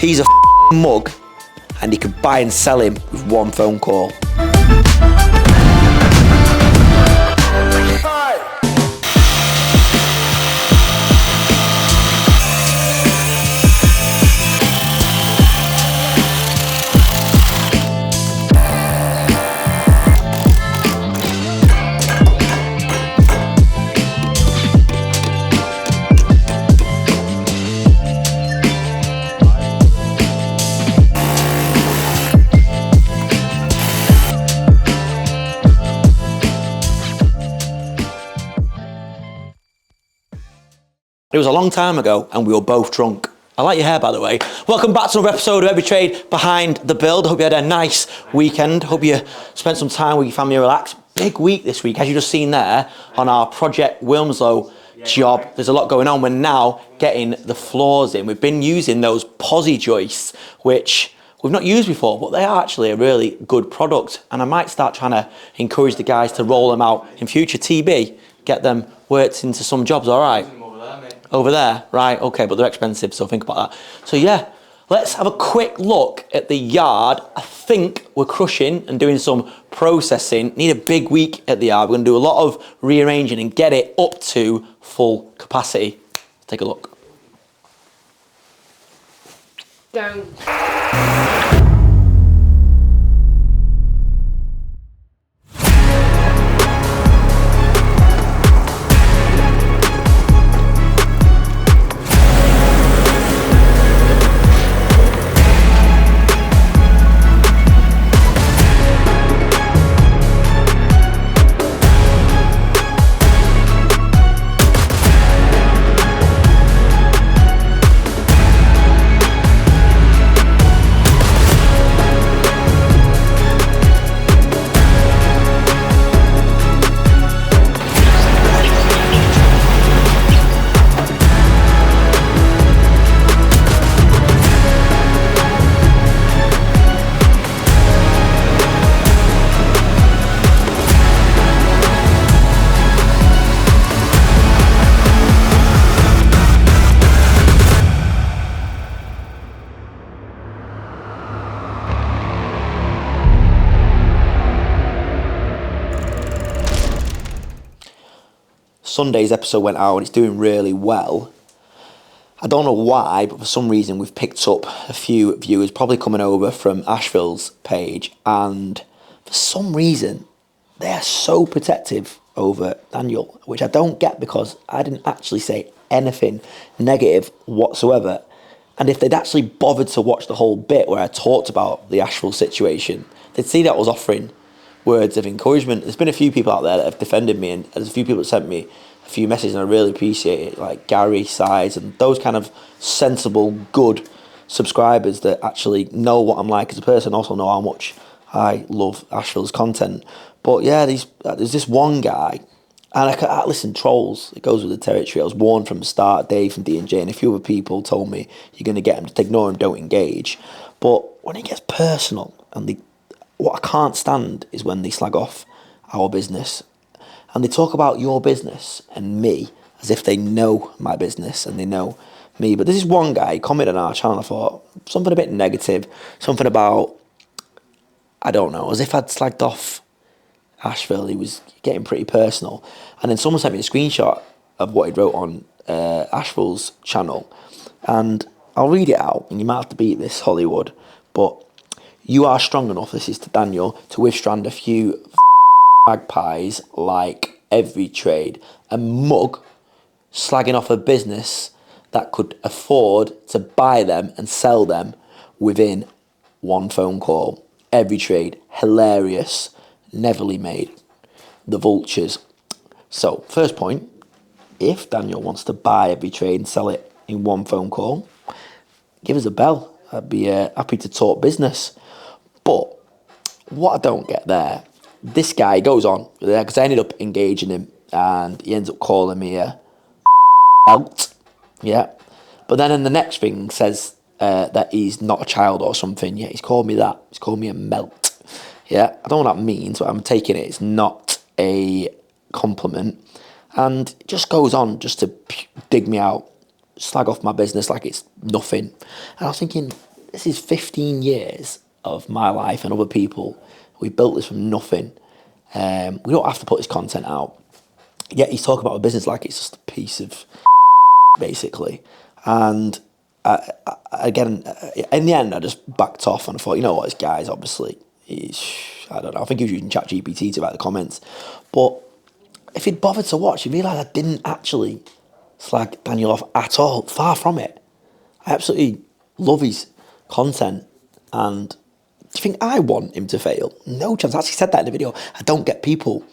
He's a mug, and you can buy and sell him with one phone call. It was a long time ago and we were both drunk. I like your hair, by the way. Welcome back to another episode of EveryTrade Behind the Build. I hope you had a nice weekend. Hope you spent some time with your family and relaxed. Big week this week, as you just seen there on our Project 𝗕𝗨𝗟𝗄 job. There's a lot going on. We're now getting the floors in. We've been using those posi joists, which we've not used before, but they are actually a really good product. And I might start trying to encourage the guys to roll them out in future. TB, get them worked into some jobs, all right? Over there, right, okay, but they're expensive, so think about that. So yeah, let's have a quick look at the yard. I think we're crushing and doing some processing. Need a big week at the yard. We're gonna do a lot of rearranging and get it up to full capacity. Let's take a look. Don't. Sunday's episode went out and it's doing really well. I don't know why, but for some reason we've picked up a few viewers probably coming over from Ashville's page, and for some reason they are so protective over Daniel, which I don't get because I didn't actually say anything negative whatsoever. And if they'd actually bothered to watch the whole bit where I talked about the Ashville situation, they'd see that I was offering words of encouragement. There's been a few people out there that have defended me, and there's a few people that sent me a few messages, and I really appreciate it, like Gary, Sides, and those kind of sensible, good subscribers that actually know what I'm like as a person, also know how much I love Ashville's content. But yeah, there's this one guy, and listen, trolls, it goes with the territory. I was warned from the start. Dave from D&J and a few other people told me you're going to get him to ignore him, don't engage. But when it gets personal, and what I can't stand is when they slag off our business and they talk about your business and me as if they know my business and they know me. But this is one guy, he commented on our channel, I thought, something a bit negative, something about, I don't know, as if I'd slagged off Ashville. He was getting pretty personal. And then someone sent me a screenshot of what he wrote on Ashville's channel. And I'll read it out, and you might have to beat this, Hollywood, but you are strong enough, this is to Daniel, to withstand a few magpies like EveryTrade, a mug slagging off a business that could afford to buy them and sell them within one phone call. EveryTrade, hilarious, neverly made. The vultures. So, first point, if Daniel wants to buy EveryTrade and sell it in one phone call, give us a bell. I'd be happy to talk business. But what I don't get there, this guy goes on, because I ended up engaging him, and he ends up calling me a melt, yeah. But then in the next thing says that he's not a child or something. Yeah, he's called me that. He's called me a melt. Yeah, I don't know what that means, but I'm taking it. It's not a compliment. And it just goes on just to dig me out, slag off my business like it's nothing. And I was thinking, this is 15 years of my life and other people. We built this from nothing. We don't have to put this content out. Yet he's talking about a business like it's just a piece of basically. And again, in the end, I just backed off and I thought, you know what, this guy's obviously, I don't know, I think he was using ChatGPT to write the comments. But if he'd bothered to watch, he'd realise I didn't actually slag Daniel off at all. Far from it. I absolutely love his content. And do you think I want him to fail? No chance. I actually said that in the video. I don't get people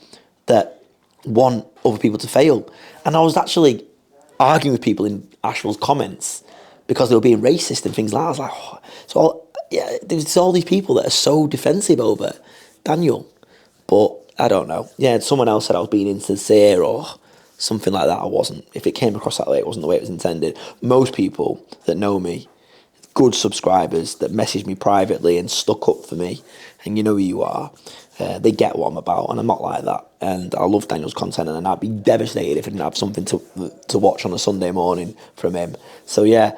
that want other people to fail. And I was actually arguing with people in Ashville's comments because they were being racist and things like that. I was like, oh. So yeah, there's all these people that are so defensive over Daniel. But I don't know. Yeah, someone else said I was being insincere or something like that. I wasn't. If it came across that way, it wasn't the way it was intended. Most people that know me, good subscribers that message me privately and stuck up for me, and you know who you are, they get what I'm about, and I'm not like that. And I love Daniel's content, and I'd be devastated if I didn't have something to watch on a Sunday morning from him. So yeah,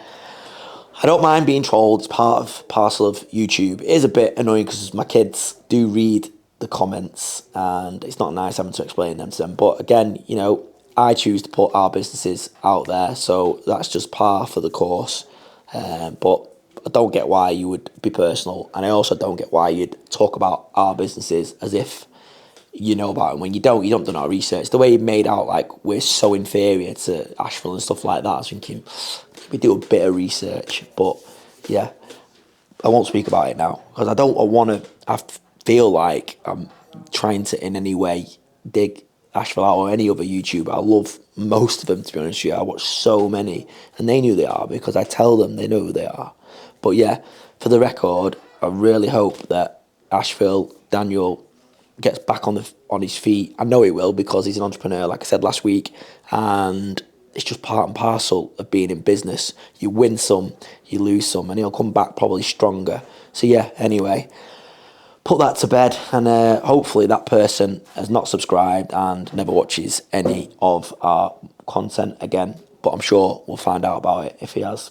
I don't mind being trolled. It's parcel of YouTube. It is a bit annoying because my kids do read the comments, and it's not nice having to explain them to them. But again, you know, I choose to put our businesses out there, so that's just par for the course. But I don't get why you would be personal, and I also don't get why you'd talk about our businesses as if you know about them when you don't. You don't do our research. The way you made out like we're so inferior to Ashville and stuff like that, I was thinking we do a bit of research. But yeah, I won't speak about it now because I don't want to. I feel like I'm trying to in any way dig Ashville out or any other YouTuber. I love most of them, to be honest with you. I watch so many, and they knew who they are because I tell them they know who they are. But yeah, for the record, I really hope that Ashville, Daniel, gets back on his feet. I know he will because he's an entrepreneur, like I said last week, and it's just part and parcel of being in business. You win some, you lose some, and he'll come back probably stronger. So yeah, anyway, put that to bed, and hopefully that person has not subscribed and never watches any of our content again. But I'm sure we'll find out about it if he has.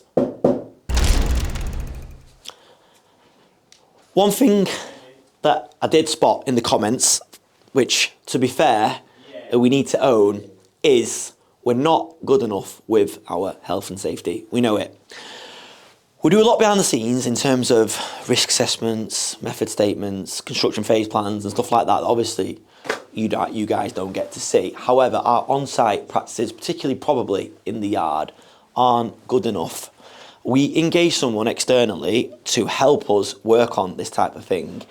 One thing that I did spot in the comments, which, to be fair, we need to own, is we're not good enough with our health and safety. We know it. We do a lot behind the scenes in terms of risk assessments, method statements, construction phase plans and stuff like that. Obviously, you guys don't get to see. However, our on-site practices, particularly probably in the yard, aren't good enough. We engage someone externally to help us work on this type of thing.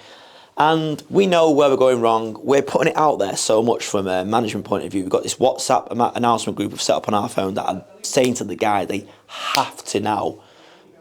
And we know where we're going wrong. We're putting it out there so much from a management point of view. We've got this WhatsApp announcement group we've set up on our phone that I'm saying to the guy they have to now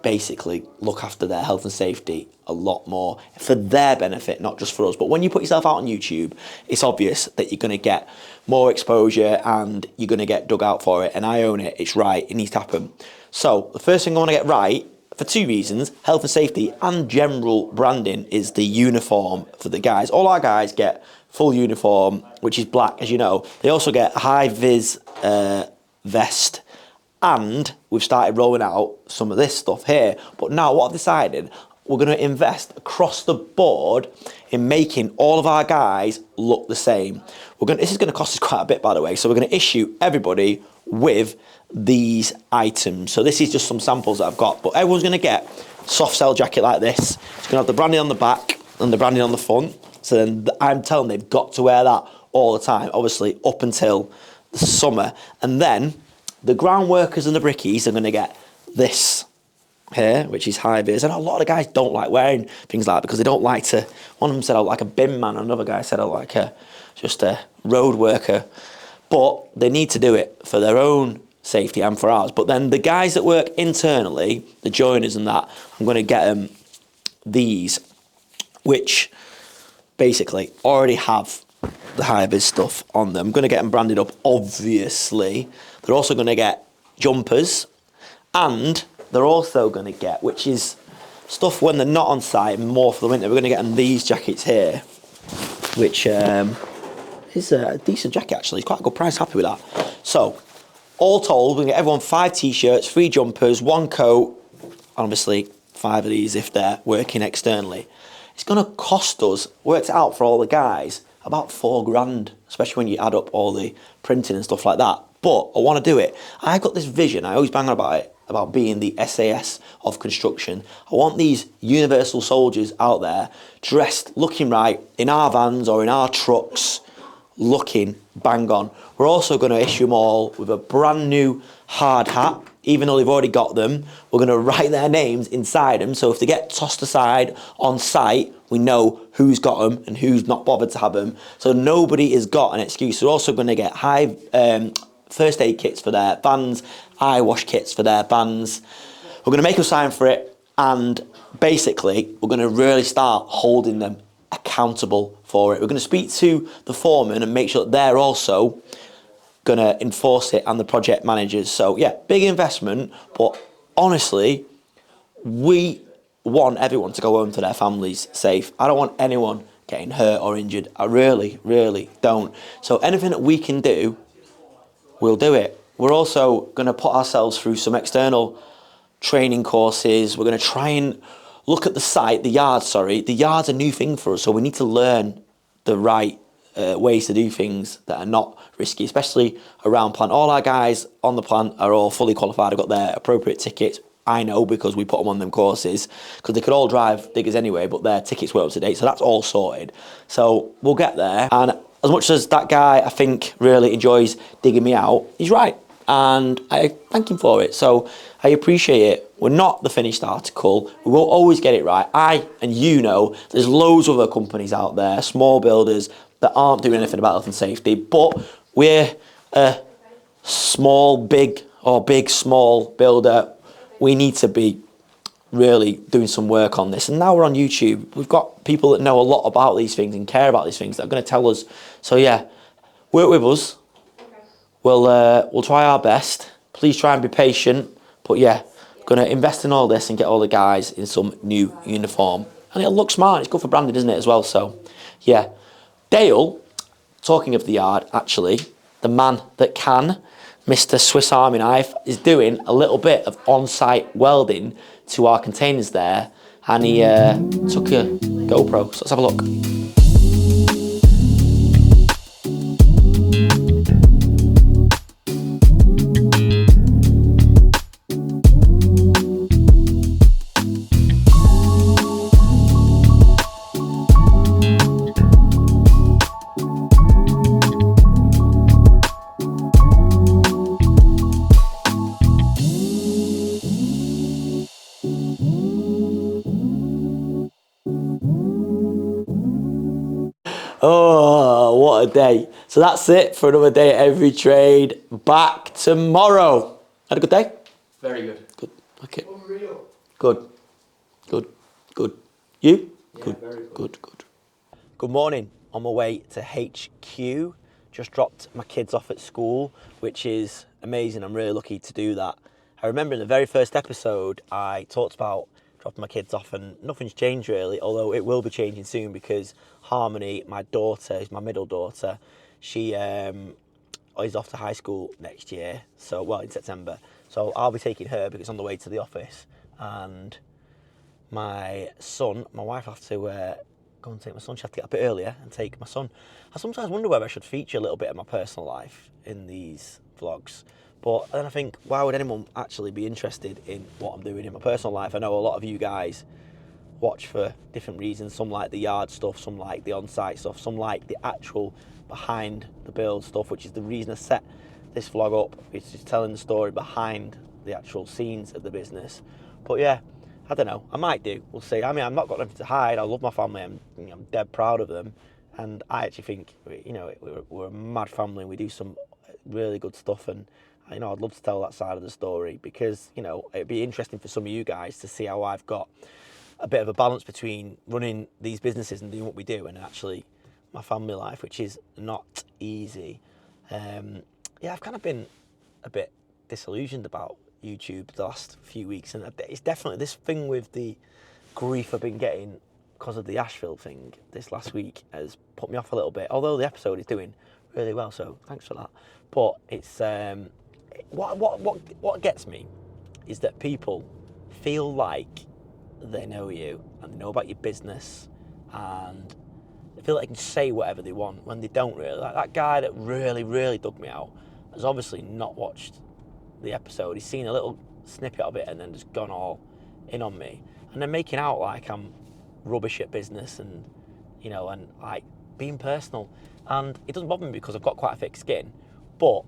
basically look after their health and safety a lot more for their benefit, not just for us. But when you put yourself out on YouTube, it's obvious that you're going to get more exposure and you're going to get dug out for it. And I own it. It's right. It needs to happen. So the first thing I want to get right, for two reasons, health and safety and general branding, is the uniform for the guys. All our guys get full uniform, which is black, as you know. They also get a high-vis vest. And we've started rolling out some of this stuff here. But now what I've decided, we're going to invest across the board in making all of our guys look the same. This is going to cost us quite a bit, by the way. So we're going to issue everybody with these items. So this is just some samples that I've got. But everyone's going to get a soft shell jacket like this. It's going to have the branding on the back and the branding on the front. So then I'm telling them they've got to wear that all the time, obviously up until the summer. And then the ground workers and the brickies are going to get this here, which is high vis. And a lot of guys don't like wearing things like that because they don't like to. One of them said I like a bin man, another guy said I like just a road worker. But they need to do it for their own safety and for ours. But then the guys that work internally, the joiners and that, I'm going to get them these, which basically already have the high vis stuff on them. I'm going to get them branded up, obviously. They're also going to get jumpers, and they're also going to get, which is stuff when they're not on site, more for the winter, we're going to get them these jackets here, which is a decent jacket actually. It's quite a good price, happy with that. So, all told, we're going to get everyone 5 t-shirts, 3 jumpers, 1 coat, obviously 5 of these if they're working externally. It's going to cost us, worked out for all the guys, about 4 grand, especially when you add up all the printing and stuff like that. But I want to do it. I've got this vision, I always bang on about it, about being the SAS of construction. I want these universal soldiers out there, dressed, looking right, in our vans or in our trucks, looking bang on. We're also going to issue them all with a brand new hard hat. Even though they've already got them, we're going to write their names inside them. So if they get tossed aside on site, we know who's got them and who's not bothered to have them. So nobody has got an excuse. We're also going to get high first aid kits for their vans, eye wash kits for their vans. We're going to make them sign for it. And basically, we're going to really start holding them accountable for it. We're going to speak to the foreman and make sure that they're also going to enforce it, and the project managers. So yeah, big investment, but honestly, we want everyone to go home to their families safe. I don't want anyone getting hurt or injured. I really, really don't. So anything that we can do, we'll do it. We're also going to put ourselves through some external training courses. We're going to try and look at the site, the yard, sorry. The yard's a new thing for us, so we need to learn the right ways to do things that are not risky, especially around plant. All our guys on the plant are all fully qualified. I've got their appropriate tickets. I know because we put them on them courses, because they could all drive diggers anyway, but their tickets were up to date, so that's all sorted. So we'll get there. And as much as that guy, I think, really enjoys digging me out, he's right, and I thank him for it. So I appreciate it. We're not the finished article. We won't always get it right. I and you know there's loads of other companies out there, small builders, that aren't doing anything about health and safety, but we're a small, big, or big, small builder. We need to be really doing some work on this. And now we're on YouTube. We've got people that know a lot about these things and care about these things that are going to tell us. So yeah, work with us. We'll try our best. Please try and be patient. But yeah, going to invest in all this and get all the guys in some new uniform. And it'll look smart. It's good for branding, isn't it, as well? So yeah. Dale, talking of the yard, actually, the man that can, Mr. Swiss Army Knife, is doing a little bit of on-site welding to our containers there, and he took a GoPro, so let's have a look. Oh, what a day. So that's it for another day at EveryTrade. Back tomorrow. Had a good day? Very good. Good. Okay. Unreal. Good. Good. Good. You? Yeah, good. very good. Good. Good. Good morning. On my way to HQ. Just dropped my kids off at school, which is amazing. I'm really lucky to do that. I remember in the very first episode, I talked about dropping my kids off, and nothing's changed really, although it will be changing soon because Harmony, my daughter, is my middle daughter. She is off to high school next year, so well in September. So I'll be taking her because it's on the way to the office, and my son, my wife will have to go and take my son. She has to get up a bit earlier and take my son. I sometimes wonder whether I should feature a little bit of my personal life in these vlogs. But then I think, why would anyone actually be interested in what I'm doing in my personal life? I know a lot of you guys watch for different reasons. Some like the yard stuff, some like the on-site stuff, some like the actual behind the build stuff, which is the reason I set this vlog up. It's just telling the story behind the actual scenes of the business. But yeah, I don't know. I might do. We'll see. I mean, I've not got anything to hide. I love my family. I'm dead proud of them. And I actually think, we're a mad family and we do some really good stuff. And I'd love to tell that side of the story because, it'd be interesting for some of you guys to see how I've got a bit of a balance between running these businesses and doing what we do and actually my family life, which is not easy. I've kind of been a bit disillusioned about YouTube the last few weeks, and it's definitely this thing with the grief I've been getting because of the Ashville thing this last week has put me off a little bit, although the episode is doing really well, so thanks for that. But it's what gets me is that people feel like they know you and they know about your business, and they feel like they can say whatever they want when they don't really. Like that guy that really dug me out has obviously not watched the episode. He's seen a little snippet of it and then just gone all in on me, and then making out like I'm rubbish at business, and you know, and like being personal. And it doesn't bother me because I've got quite a thick skin, but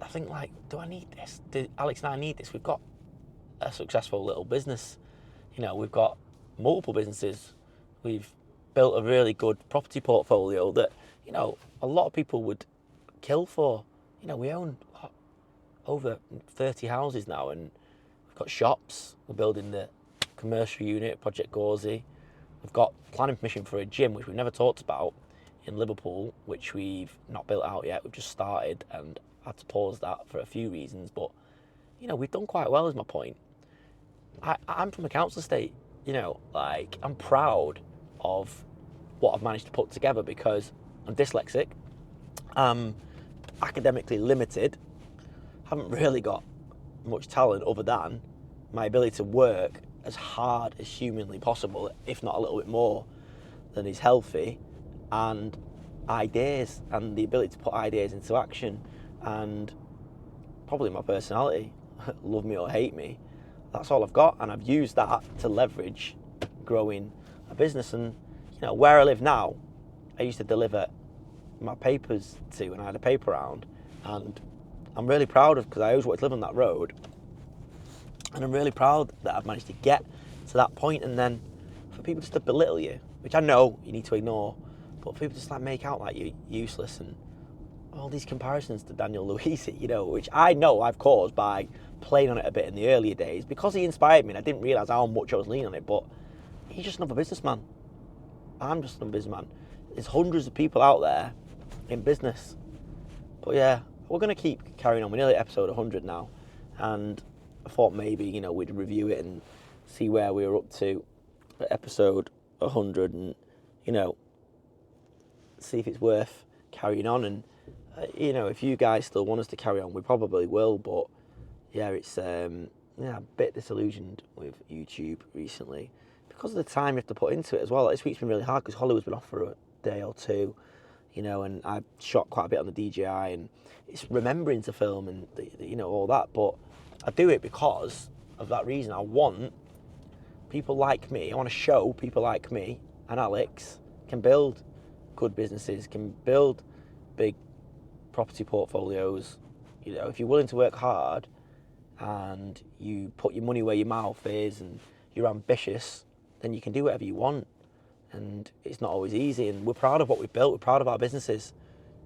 I think, like, do I need this? Do Alex and I need this? We've got a successful little business. You know, we've got multiple businesses. We've built a really good property portfolio that, you know, a lot of people would kill for. You know, we own over 30 houses now, and we've got shops. We're building the commercial unit, Project 𝗕𝗨𝗟𝗓. We've got planning permission for a gym, which we've never talked about, in Liverpool, which we've not built out yet. We've just started and had to pause that for a few reasons, but you know, we've done quite well, is my point. I'm from a council estate, you know, like I'm proud of what I've managed to put together because I'm dyslexic, I'm academically limited, haven't really got much talent other than my ability to work as hard as humanly possible, if not a little bit more than is healthy, and ideas and the ability to put ideas into action, and probably my personality, love me or hate me. That's all I've got, and I've used that to leverage growing a business. And you know, where I live now, I used to deliver my papers to when I had a paper round, and I'm really proud of, because I always wanted to live on that road, and I'm really proud that I've managed to get to that point. And then for people just to belittle you, which I know you need to ignore, but for people just like make out like you're useless, and all these comparisons to Daniel Luisi, you know, which I know I've caused by playing on it a bit in the earlier days because he inspired me, and I didn't realise how much I was leaning on it. But he's just another businessman. I'm just another businessman. There's hundreds of people out there in business. But yeah, we're going to keep carrying on. We're nearly at episode 100 now, and I thought maybe, you know, we'd review it and see where we were up to at episode 100, and you know, see if it's worth carrying on. And you know, if you guys still want us to carry on, we probably will. But yeah, it's yeah, a bit disillusioned with YouTube recently because of the time you have to put into it as well. Like, this week's been really hard because Hollywood's been off for a day or two, you know, and I shot quite a bit on the DJI, and it's remembering to film and you know, all that. But I do it because of that reason. I want people like me. I want to show people like me and Alex can build good businesses, can build big property portfolios. You know, if you're willing to work hard and you put your money where your mouth is and you're ambitious, then you can do whatever you want. And it's not always easy, and we're proud of what we've built. We're proud of our businesses.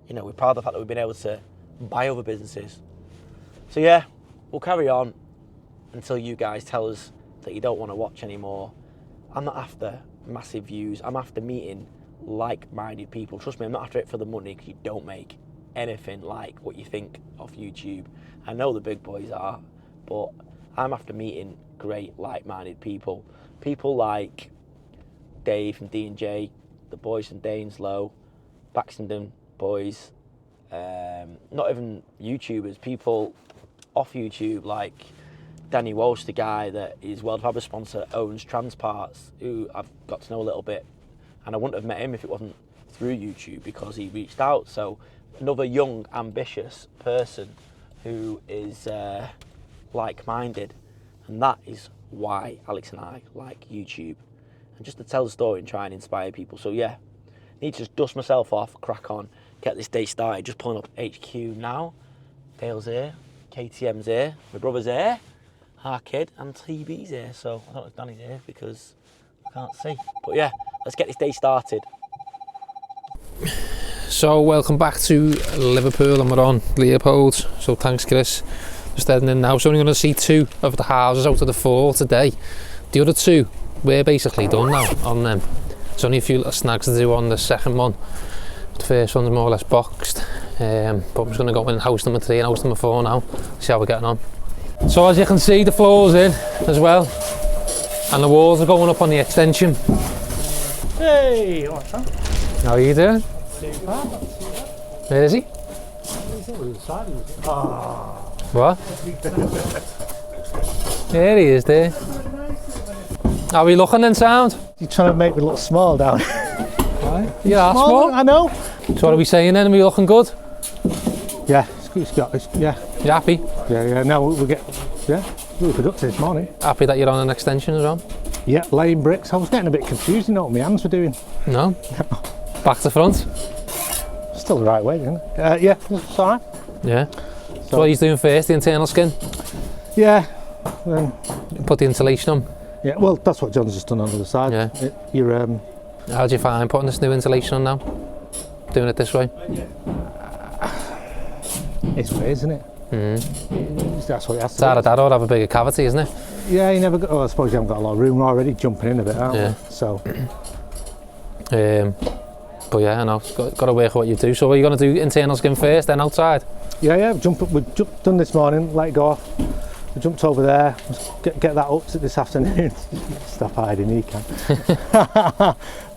You know, we're proud of the fact that we've been able to buy other businesses. So yeah, we'll carry on until you guys tell us that you don't want to watch anymore. I'm not after massive views. I'm after meeting like-minded people. Trust me, I'm not after it for the money, because you don't make anything like what you think of YouTube. I know the big boys are, but I'm after meeting great like-minded people. People like Dave from D&J, the boys from Daneslow, Baxenden boys, not even YouTubers, people off YouTube like Danny Walsh, the guy that is World Fabric sponsor, owns Transparts, who I've got to know a little bit, and I wouldn't have met him if it wasn't through YouTube, because he reached out. So another young, ambitious person who is like-minded, and that is why Alex and I like YouTube, and just to tell the story and try and inspire people. So yeah, need to just dust myself off, crack on, get this day started. Just pulling up HQ now. Dale's here, KTM's here, my brother's here, our kid, and TB's here. So I don't know if Danny's here because I can't see. But yeah, let's get this day started. So welcome back to Liverpool, and we're on Leopold. So thanks, Chris. Just heading in now. So only going to see 2 of the houses out of the 4 today. The other 2 we're basically done now on them. There's only a few little snags to do on the second one. The first one's more or less boxed. But I'm just going to go in house number 3 and house number 4 now. See how we're getting on. So as you can see, the floor's in as well, and the walls are going up on the extension. Hey, what's that? How are you doing? Where is he? What? There he is there. How are we looking then, sound? You're trying to make me look small down. Yeah, Small, I know. So what are we saying then? Are we looking good? Yeah, yeah. You happy? Yeah. Now we get, really productive this morning. Happy that you're on an extension as well? Yeah, laying bricks. I was getting a bit confused, you know what my hands were doing. No? Back to front? Still the right way, isn't it? Yeah, it's alright. Yeah. So what are you doing first, the internal skin? Yeah. Then, put the insulation on? Yeah, well, that's what John's just done on the other side. Yeah. How do you find putting this new insulation on now? Doing it this way? It's weird, isn't it? That's what it has to It's hard that or have a bigger cavity, isn't it? Yeah, you never got, I suppose you haven't got a lot of room already, jumping in a bit, aren't you? So. But yeah, I know, got to work what you do. So are you going to do internal skin first, then outside? Yeah, we've done this morning, let it go off. We jumped over there, get that up this afternoon. Stop hiding, you can.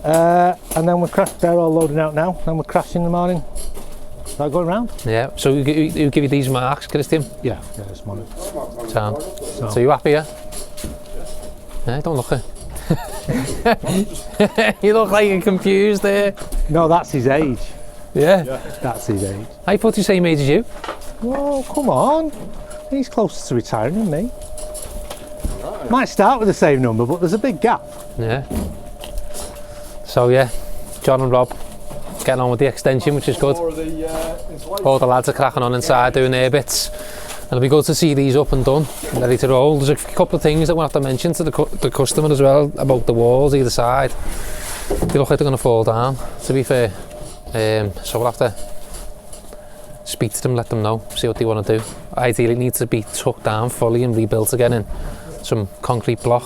And then they're all loading out now, then we're crashing in the morning. Start going round. Yeah, so you give you these marks, Christian? Yeah, this morning. So you happy, yeah? Yeah, don't look it. You look like you're confused there. No, that's his age. Yeah? That's his age. I thought you same age as you. Oh, come on. He's closer to retiring than me. Might start with the same number, but there's a big gap. Yeah. So yeah, John and Rob getting on with the extension, which is good. All the lads are cracking on inside doing their bits. It'll be good to see these up and done, ready to roll. There's a couple of things that we'll have to mention to the customer as well about the walls either side. They look like they're going to fall down, to be fair. So we'll have to speak to them, let them know, see what they want to do. Ideally it needs to be tucked down fully and rebuilt again in some concrete block,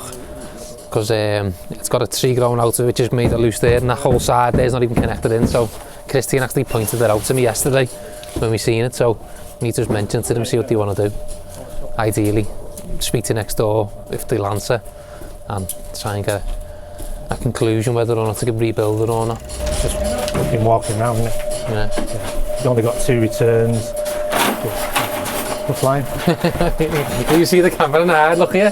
because it's got a tree growing out of it which has made it loose there, and that whole side there's not even connected in. So Christian actually pointed it out to me yesterday when we seen it, so we need to just mention to them, see what they want to do. Ideally speak to next door if they'll answer and try and get a conclusion whether or not to rebuild it or not. Just been walking around, isn't it? Yeah. You've only got 2 returns. We're flying. You see the camera in the eye, look here.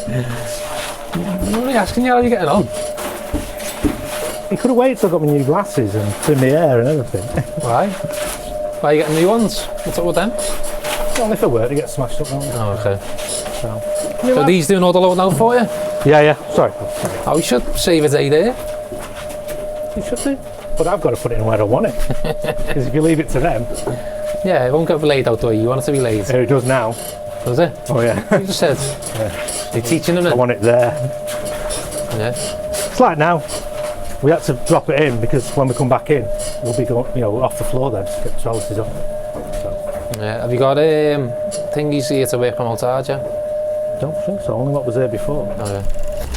I'm only asking you how you're getting on. You could have waited till I got my new glasses and trimmed my hair and everything. Why? Why are you getting new ones? What's up with them? Well, if I were to get smashed up, don't Oh, okay. So these doing all the load now for you? Yeah. Sorry. Oh, you should save a day there. You should do. But I've got to put it in where I want it. Because if you leave it to them... Yeah, it won't get laid out though. You want it to be laid. It does now. Does it? Oh yeah. You just said. Yeah. You're teaching them it? I want it there. Yeah. It's like now. We had to drop it in because when we come back in, we'll be going, off the floor then, get the trellises up. So. Yeah. Have you got thingies here to work from outside, yeah? Don't think so, only what was there before. Oh, yeah.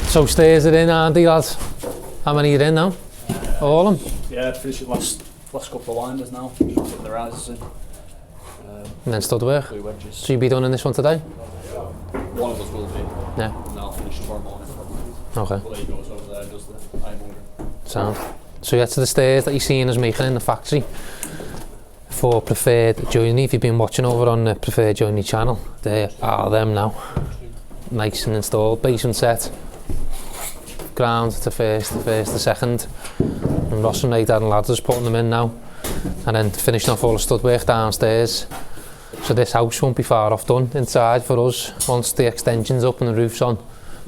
So stairs are in, aren't they, lads? How many are in now? All of them? Yeah, finishing last couple of winders now, just putting the risers in. And then stud work? Blue wedges. So you'll be done in this one today? One of us will be. Yeah. And I'll finish tomorrow morning. Okay. Well, he goes over there and does the iron molding. Sound. So yeah, to the stairs that you're seeing us making in the factory for Preferred Joinery. If you've been watching over on the Preferred Joinery channel, they are them now. Nice and installed, basement set. Ground to first to second. And Ross and Ray, Dad and lads are just putting them in now. And then finishing off all the stud work downstairs. So this house won't be far off done inside for us once the extension's up and the roof's on.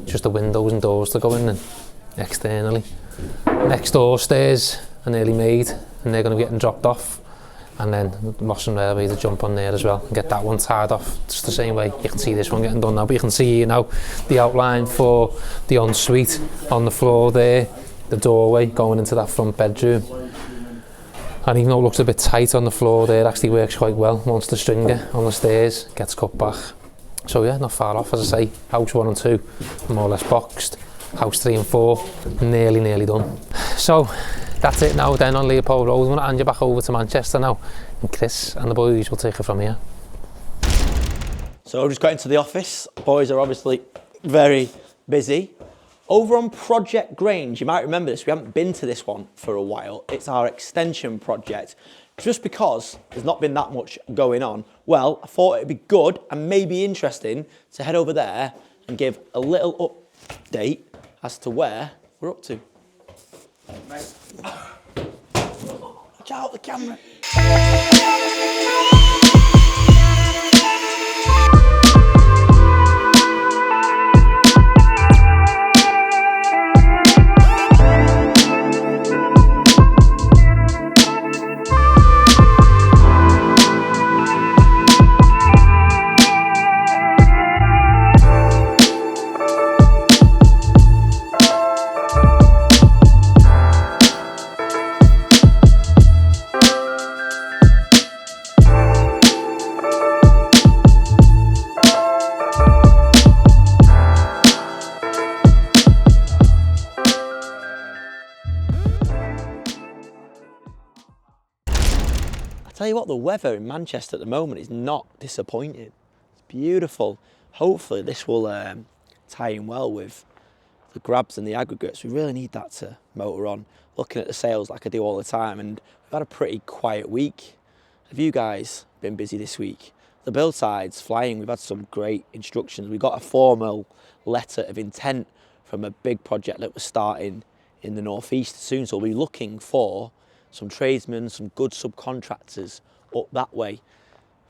Just the windows and doors to go in and externally. Next door stairs are nearly made and they're going to be getting dropped off. And then Ross and Ray will to jump on there as well and get that one tied off just the same way. You can see this one getting done now, but you can see here now the outline for the ensuite on the floor there, the doorway going into that front bedroom. And even though it looks a bit tight on the floor there, it actually works quite well once the stringer on the stairs gets cut back. So yeah, not far off, as I say. House 1 and 2 more or less boxed. House 3 and 4 nearly done. So that's it now then on Leopold Road. I'm going to hand you back over to Manchester now, and Chris and the boys will take it from here. So I've just got into the office. Boys are obviously very busy. Over on Project Grange, you might remember this, we haven't been to this one for a while. It's our extension project. Just because there's not been that much going on, well, I thought it'd be good and maybe interesting to head over there and give a little update as to where we're up to. Watch out, the camera. Tell you what, the weather in Manchester at the moment is not disappointing. It's beautiful. Hopefully this will tie in well with the grabs and the aggregates. We really need that to motor on. Looking at the sales like I do all the time, and we've had a pretty quiet week. Have you guys been busy this week? The build side's flying. We've had some great instructions. We got a formal letter of intent from a big project that we're starting in the northeast soon. So we'll be looking for some tradesmen, some good subcontractors up that way.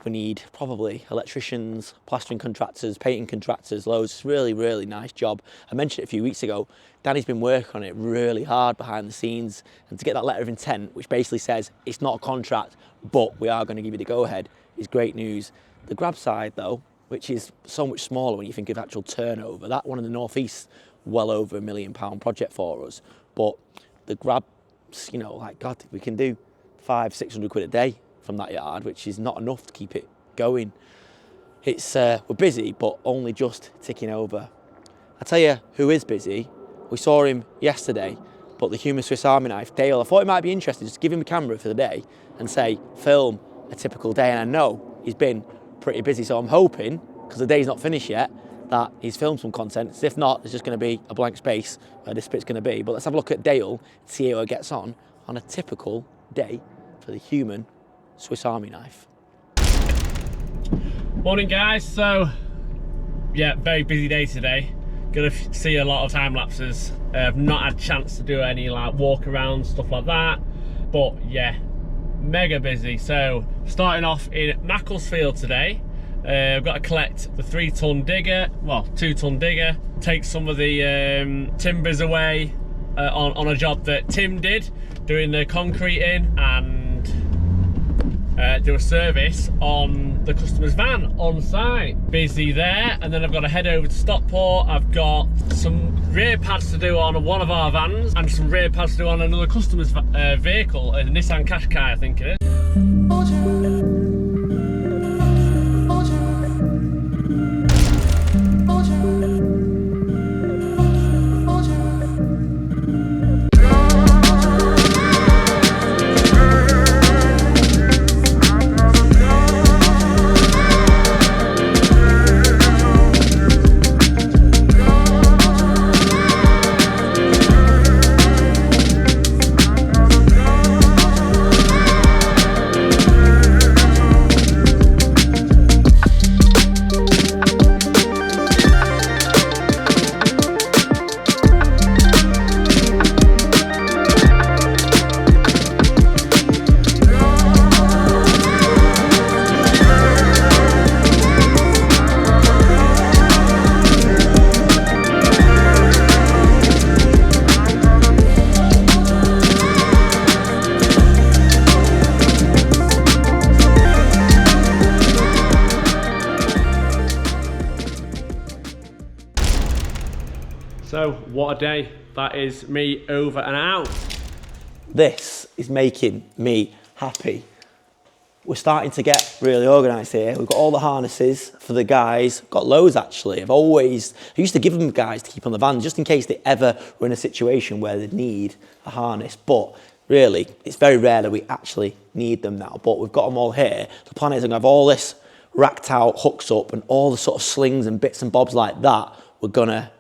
We need probably electricians, plastering contractors, painting contractors, loads. It's really, really nice job. I mentioned it a few weeks ago. Danny's been working on it really hard behind the scenes, and to get that letter of intent, which basically says it's not a contract, but we are going to give you the go-ahead, is great news. The grab side though, which is so much smaller when you think of actual turnover, that one in the northeast, well over £1 million project for us. But the grab, you know, like God, we can do 500-600 quid a day from that yard, which is not enough to keep it going. It's we're busy, but only just ticking over. I tell you who is busy. We saw him yesterday, but the human Swiss Army knife, Dale. I thought it might be interesting just to give him a camera for the day and say, film a typical day. And I know he's been pretty busy, so I'm hoping, because the day's not finished yet, that he's filmed some content. So if not, there's just going to be a blank space where this bit's going to be. But let's have a look at Dale and see how it gets on a typical day for the human Swiss Army knife. Morning guys, so yeah, very busy day today. Gonna see a lot of time lapses. I've not had a chance to do any like walk around, stuff like that, but yeah, mega busy. So starting off in Macclesfield today, I've got to collect the 3-ton digger, well 2-ton digger, take some of the timbers away on a job that Tim did, doing the concrete in, and do a service on the customer's van on site. Busy there, and then I've got to head over to Stockport. I've got some rear pads to do on one of our vans and some rear pads to do on another customer's vehicle, a Nissan Qashqai I think it is. So what a day. That is me over and out. This is making me happy. We're starting to get really organised here. We've got all the harnesses for the guys. Got loads actually. I used to give them guys to keep on the van just in case they ever were in a situation where they'd need a harness. But really, it's very rare that we actually need them now. But we've got them all here. The plan is I'm gonna have all this racked out, hooks up, and all the sort of slings and bits and bobs like that we're gonna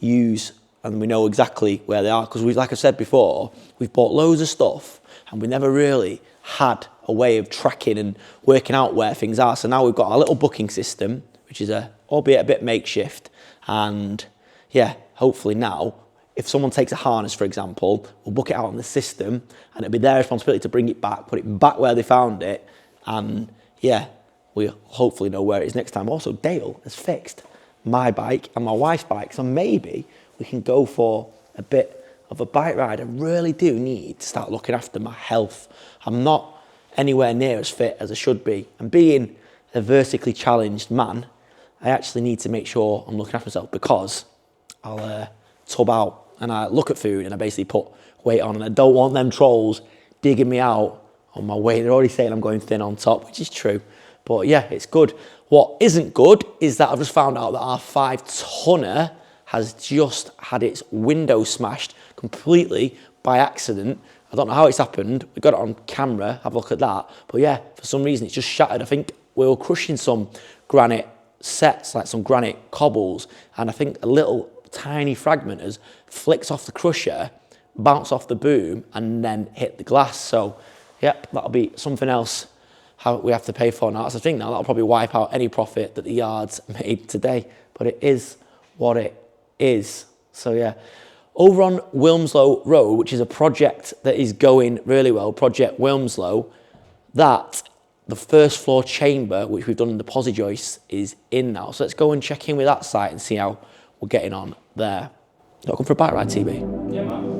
use, and we know exactly where they are, because like I said before, we've bought loads of stuff and we never really had a way of tracking and working out where things are. So now we've got our little booking system, which is albeit a bit makeshift, and yeah, hopefully now if someone takes a harness, for example, we'll book it out on the system, and it'll be their responsibility to bring it back, put it back where they found it, and yeah, we hopefully know where it is next time. Also, Dale has fixed my bike and my wife's bike, so maybe we can go for a bit of a bike ride. I really do need to start looking after my health. I'm not anywhere near as fit as I should be, and being a vertically challenged man, I actually need to make sure I'm looking after myself, because I'll tub out and I look at food and I basically put weight on, and I don't want them trolls digging me out on my weight. They're already saying I'm going thin on top, which is true, but yeah, it's good. What isn't good is that I've just found out that our 5-tonner has just had its window smashed completely by accident. I don't know how it's happened. We got it on camera, have a look at that. But yeah, for some reason it's just shattered. I think we were crushing some granite sets, like some granite cobbles, and I think a little tiny fragment has flicked off the crusher, bounced off the boom, and then hit the glass. So yep, that'll be something else how we have to pay for now. That's the thing now, that'll probably wipe out any profit that the yard's made today, but it is what it is. So yeah, over on Wilmslow Road, which is a project that is going really well, Project Wilmslow, that the first floor chamber, which we've done in the posi joists, is in now. So let's go and check in with that site and see how we're getting on there. Not come for a bike ride, TB? Yeah, man.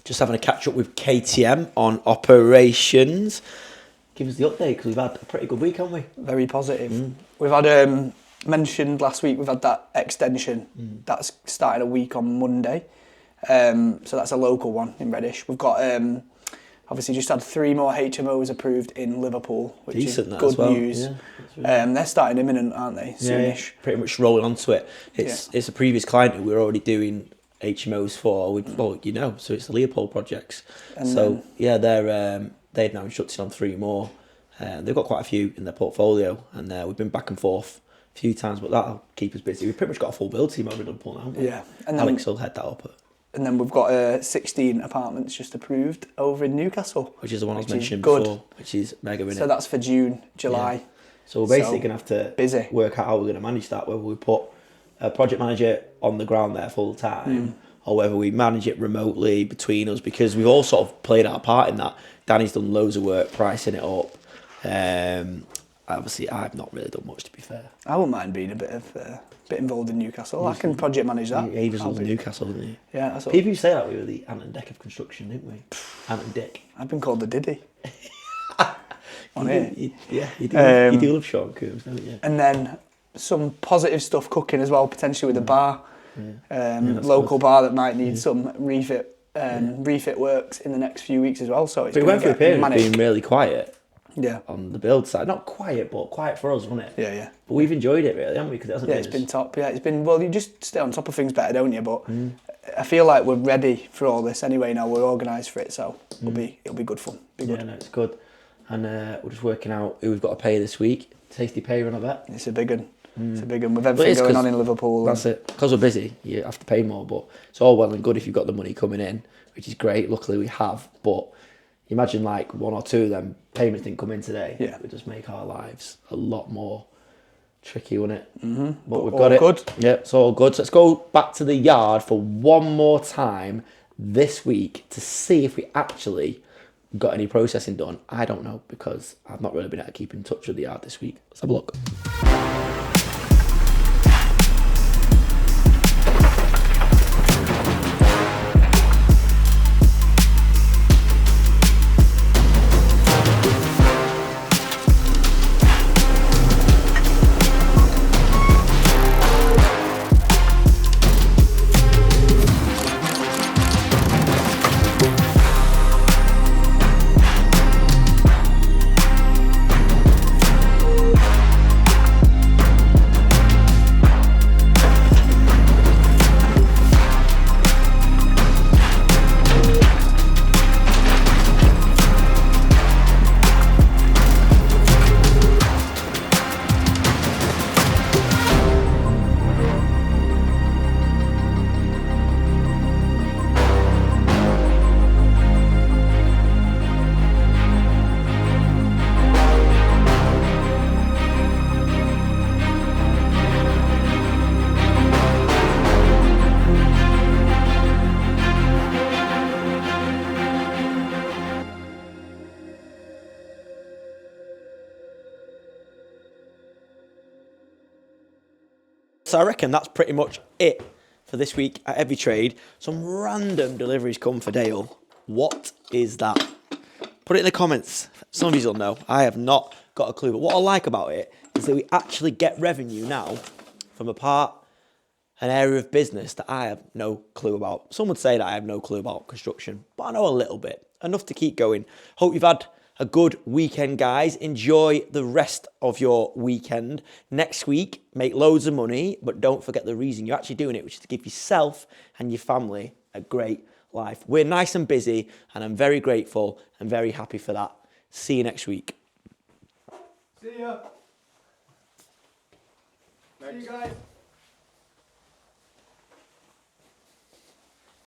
Just having a catch up with KTM on operations. Give us the update, because we've had a pretty good week, haven't we? Very positive. We've had, mentioned last week, we've had that extension that's starting a week on Monday. So that's a local one in Reddish. We've got, obviously just had 3 more HMOs approved in Liverpool, which Decent, is that good as well. news. Yeah, really they're starting imminent, aren't they? Soonish. Yeah, pretty much rolling onto it. It's a previous client who we're already doing HMOs for. Well, you know, so it's the Leopold projects. And so then, yeah, they've now instructed on 3 more. They've got quite a few in their portfolio, and we've been back and forth a few times, but that'll keep us busy. We've pretty much got a full build team over in Liverpool now, haven't we? Yeah. And then, Alex will head that up. And then we've got 16 apartments just approved over in Newcastle. Which is the one I was mentioning good. before, which is mega, innit? So that's for June, July. Yeah. So we're basically going to have to busy. work out how we're going to manage that, whether we put a project manager on the ground there full time, or whether we manage it remotely between us, because we've all sort of played our part in that. Danny's done loads of work pricing it up. Obviously, I've not really done much, to be fair. I wouldn't mind being a bit involved in Newcastle. I can project manage that. He was in Newcastle, didn't he? Yeah, that's all. People used to say that we were the Ant and Dec of construction, didn't we? Ant and Dick. I've been called the Diddy. You do love short curves, don't you? And then some positive stuff cooking as well, potentially with a bar. Local bar that might need some refit works in the next few weeks as well. So it's we went through a period of being really quiet. Yeah. On the build side, not quiet, but quiet for us, wasn't it? Yeah, yeah. But we've enjoyed it, really, haven't we? Because it hasn't been. It's been top. Yeah, it's been. Well, you just stay on top of things better, don't you? But I feel like we're ready for all this anyway. Now we're organised for it, so it'll be good fun. Be good. Yeah, no, it's good. And we're just working out who we've got to pay this week. Tasty pay run, I bet. It's a big one. It's a big one with everything going on in Liverpool. That's it. Because we're busy, you have to pay more, but it's all well and good if you've got the money coming in, which is great. Luckily we have, but imagine like 1 or 2 of them payments didn't come in today. Yeah. It would just make our lives a lot more tricky, wouldn't it? Mm-hmm. But we've got it. Good. Yeah, it's all good. So let's go back to the yard for one more time this week to see if we actually got any processing done. I don't know, because I've not really been able to keep in touch with the yard this week. Let's have a look. So I reckon that's pretty much it for this week at EveryTrade. Some random deliveries come for Dale. What is that? Put it in the comments. Some of you will know. I have not got a clue. But what I like about it is that we actually get revenue now from an area of business that I have no clue about. Some would say that I have no clue about construction, but I know a little bit. Enough to keep going. Hope you've had a good weekend, guys. Enjoy the rest of your weekend. Next week, make loads of money, but don't forget the reason you're actually doing it, which is to give yourself and your family a great life. We're nice and busy, and I'm very grateful and very happy for that. See you next week. See ya. See you guys.